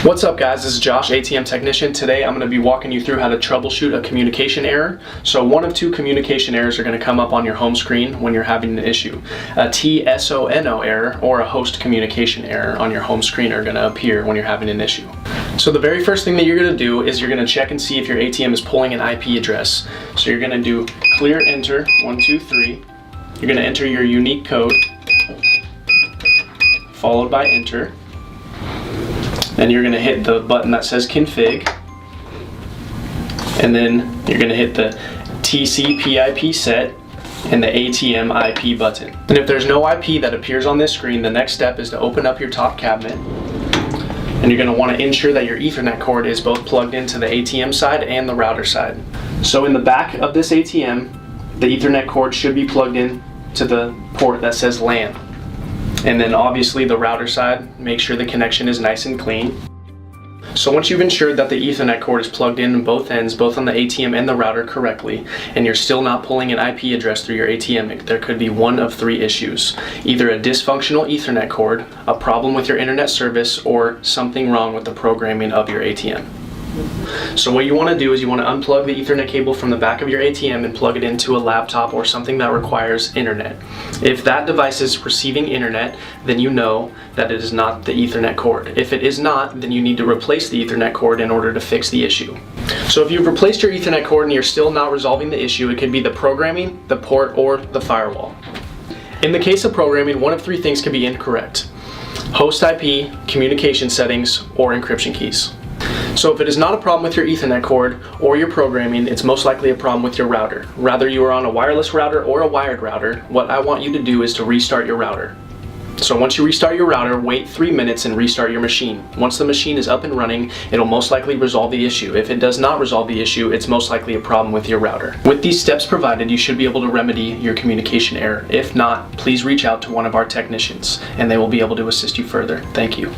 What's up guys, this is Josh, ATM Technician. Today I'm going to be walking you through how to troubleshoot a communication error. So one of two communication errors are going to come up on your home screen when you're having an issue. A Tsono error or a host communication error on your home screen are going to appear when you're having an issue. So the very first thing that you're going to do is you're going to check and see if your ATM is pulling an IP address. So you're going to do clear enter 123. You're going to enter your unique code followed by enter. Then you're going to hit the button that says config, and then you're going to hit the TCP/IP set and the ATM IP button. And if there's no IP that appears on this screen, the next step is to open up your top cabinet, and you're going to want to ensure that your Ethernet cord is both plugged into the ATM side and the router side. So in the back of this ATM, the Ethernet cord should be plugged in to the port that says LAN. And then obviously the router side, make sure the connection is nice and clean. So once you've ensured that the Ethernet cord is plugged in both ends, both on the ATM and the router correctly, and you're still not pulling an IP address through your ATM, there could be one of three issues. Either a dysfunctional Ethernet cord, a problem with your internet service, or something wrong with the programming of your ATM. So what you want to do is you want to unplug the Ethernet cable from the back of your ATM and plug it into a laptop or something that requires internet. If that device is receiving internet, then you know that it is not the Ethernet cord. If it is not, then you need to replace the Ethernet cord in order to fix the issue. So if you've replaced your Ethernet cord and you're still not resolving the issue, it could be the programming, the port, or the firewall. In the case of programming, one of three things could be incorrect: host IP, communication settings, or encryption keys. So if it is not a problem with your Ethernet cord or your programming, it's most likely a problem with your router. Whether you are on a wireless router or a wired router, what I want you to do is to restart your router. So once you restart your router, wait 3 minutes and restart your machine. Once the machine is up and running, it'll most likely resolve the issue. If it does not resolve the issue, it's most likely a problem with your router. With these steps provided, you should be able to remedy your communication error. If not, please reach out to one of our technicians and they will be able to assist you further. Thank you.